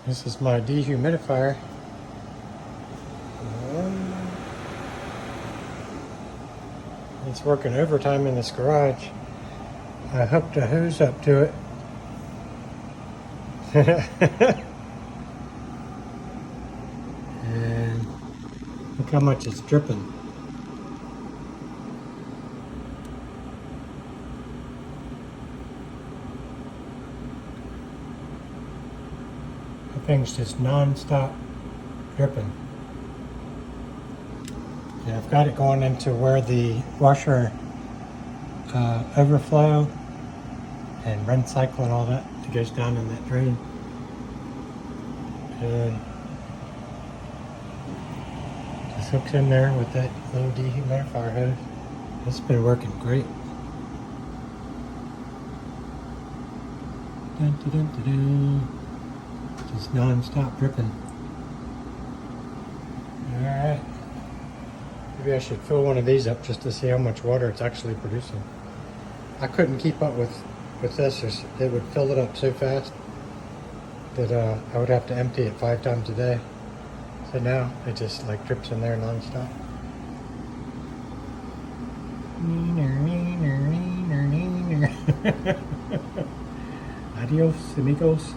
This is my dehumidifier. It's working overtime in this garage. I hooked a hose up to it. And look how much it's dripping. The thing's just non-stop dripping. And I've got it going into where the washer overflow and run cycle and all that goes down in that drain. And just hooks in there with that little dehumidifier hose. It's been working great. Dun, dun, dun, dun, dun. Just non-stop dripping. Alright. Maybe I should fill one of these up just to see how much water it's actually producing. I couldn't keep up with this. It would fill it up so fast that I would have to empty it 5 times a day. So now it just like drips in there non-stop. Adios, amigos.